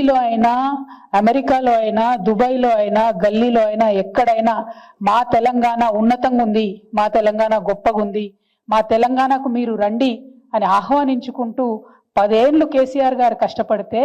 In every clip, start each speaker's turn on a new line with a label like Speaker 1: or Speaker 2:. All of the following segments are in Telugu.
Speaker 1: ఢిల్లీలో అయినా, అమెరికాలో అయినా, దుబాయ్లో అయినా, గల్లీలో అయినా, ఎక్కడైనా మా తెలంగాణ ఉన్నతంగా ఉంది, మా తెలంగాణ గొప్పగా ఉంది, మా తెలంగాణకు మీరు రండి అని ఆహ్వానించుకుంటూ 10 ఏళ్ళు కేసీఆర్ గారు కష్టపడితే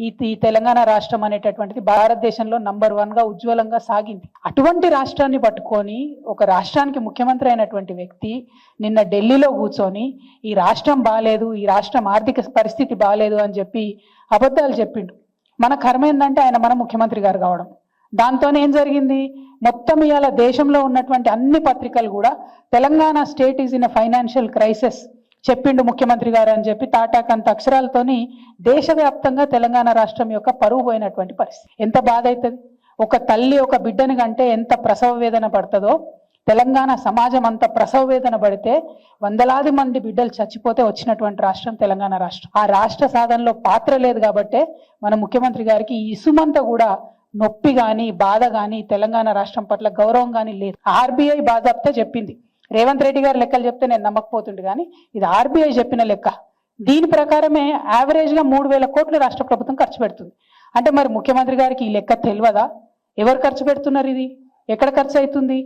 Speaker 1: ఈ తెలంగాణ రాష్ట్రం అనేటటువంటిది భారతదేశంలో నంబర్ 1గా ఉజ్వలంగా సాగింది. అటువంటి రాష్ట్రాన్ని పట్టుకొని ఒక రాష్ట్రానికి ముఖ్యమంత్రి అయినటువంటి వ్యక్తి నిన్న ఢిల్లీలో కూర్చొని ఈ రాష్ట్రం బాలేదు, ఈ రాష్ట్రం ఆర్థిక పరిస్థితి బాలేదు అని చెప్పి అబద్ధాలు చెప్పిండు. మన కర్మ ఏంటంటే ఆయన మన ముఖ్యమంత్రి గారు కావడం. దాంతోనే ఏం జరిగింది, మొత్తం ఇవాళ దేశంలో ఉన్నటువంటి అన్ని పత్రికలు కూడా Telangana state is in a financial crisis చెప్పిండు ముఖ్యమంత్రి గారు అని చెప్పి తాటాకంత అక్షరాలతోని దేశవ్యాప్తంగా తెలంగాణ రాష్ట్రం యొక్క పరువు పోయినటువంటి పరిస్థితి. ఎంత బాధ అవుతుంది, ఒక తల్లి ఒక బిడ్డని కంటే ఎంత ప్రసవ వేదన పడుతుందో తెలంగాణ సమాజం అంత ప్రసవ వేదన పడితే వందలాది మంది బిడ్డలు చచ్చిపోతే వచ్చినటువంటి రాష్ట్రం తెలంగాణ రాష్ట్రం. ఆ రాష్ట్ర సాధనలో పాత్ర లేదు కాబట్టే మన ముఖ్యమంత్రి గారికి ఈ ఇసుమంతా కూడా నొప్పి కానీ బాధ కానీ తెలంగాణ రాష్ట్రం పట్ల గౌరవం కానీ లేదు. ఆర్బీఐ బాధాప్తే చెప్పింది, రేవంత్ రెడ్డి గారు లెక్కలు చెప్తే నేను నమ్మకపోతుండే, కానీ ఇది ఆర్బీఐ చెప్పిన లెక్క. దీని ప్రకారమే యావరేజ్గా 3,000 కోట్లు రాష్ట్ర ప్రభుత్వం ఖర్చు పెడుతుంది. అంటే మరి ముఖ్యమంత్రి గారికి ఈ లెక్క తెలియదా? ఎవరు ఖర్చు పెడుతున్నారు, ఇది ఎక్కడ ఖర్చు అవుతుంది,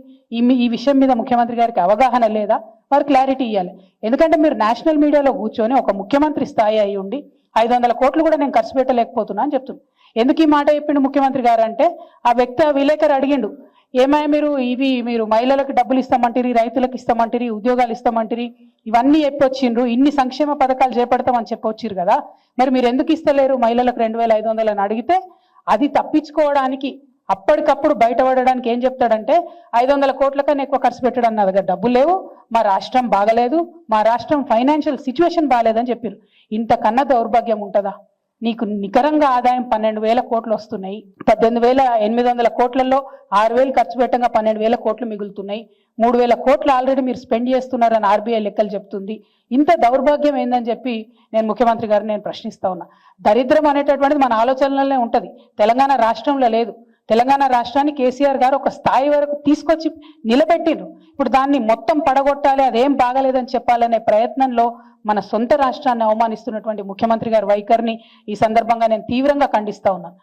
Speaker 1: ఈ విషయం మీద ముఖ్యమంత్రి గారికి అవగాహన లేదా? వారు క్లారిటీ ఇవ్వాలి. ఎందుకంటే మీరు నేషనల్ మీడియాలో కూర్చొని ఒక ముఖ్యమంత్రి స్థాయి అయి ఉండి 500 కోట్లు కూడా నేను ఖర్చు పెట్టలేకపోతున్నా అని చెప్తున్నాను. ఎందుకు ఈ మాట చెప్పిండు ముఖ్యమంత్రి గారు అంటే, ఆ వ్యక్తి ఆ విలేకరు అడిగిండు, ఏమయ్య మీరు మహిళలకు డబ్బులు ఇస్తామంటారు, రైతులకు ఇస్తామంటారు, ఉద్యోగాలు ఇస్తామంటారు, ఇవన్నీ చెప్పొచ్చిండ్రు, ఇన్ని సంక్షేమ పథకాలు చేపడతామని చెప్పొచ్చిరు కదా, మరి మీరు ఎందుకు ఇస్తలేరు మహిళలకు 2,500 అని అడిగితే అది తప్పించుకోవడానికి అప్పటికప్పుడు బయటపడడానికి ఏం చెప్తాడంటే 500 కోట్ల కన్నా ఎక్కువ ఖర్చు పెట్టడం నా దగ్గర డబ్బులు లేవు, మా రాష్ట్రం బాగలేదు, మా రాష్ట్రం ఫైనాన్షియల్ సిచ్యువేషన్ బాగాలేదని చెప్పారు. ఇంతకన్నా దౌర్భాగ్యం ఉంటుందా? నీకు నికరంగా ఆదాయం 12,000 కోట్లు వస్తున్నాయి, 18,800 కోట్లలో 6,000 ఖర్చు పెట్టంగా 12,000 కోట్లు మిగులుతున్నాయి, 3,000 కోట్లు ఆల్రెడీ మీరు స్పెండ్ చేస్తున్నారని ఆర్బీఐ లెక్కలు చెప్తుంది. ఇంత దౌర్భాగ్యం ఏందని చెప్పి నేను ముఖ్యమంత్రి గారిని నేను ప్రశ్నిస్తా ఉన్నా. దరిద్రం అనేటటువంటిది మన ఆలోచనలనే ఉంటుంది, తెలంగాణ రాష్ట్రంలో లేదు. తెలంగాణ రాష్ట్రాన్ని కేసీఆర్ గారు ఒక స్థాయి వరకు తీసుకొచ్చి నిలబెట్టిండ్రు. ఇప్పుడు దాన్ని మొత్తం పడగొట్టాలి, అదేం బాగలేదని చెప్పాలనే ప్రయత్నంలో మన సొంత రాష్ట్రాన్ని అవమానిస్తున్నటువంటి ముఖ్యమంత్రి గారి వైఖరిని ఈ సందర్భంగా నేను తీవ్రంగా ఖండిస్తా ఉన్నాను.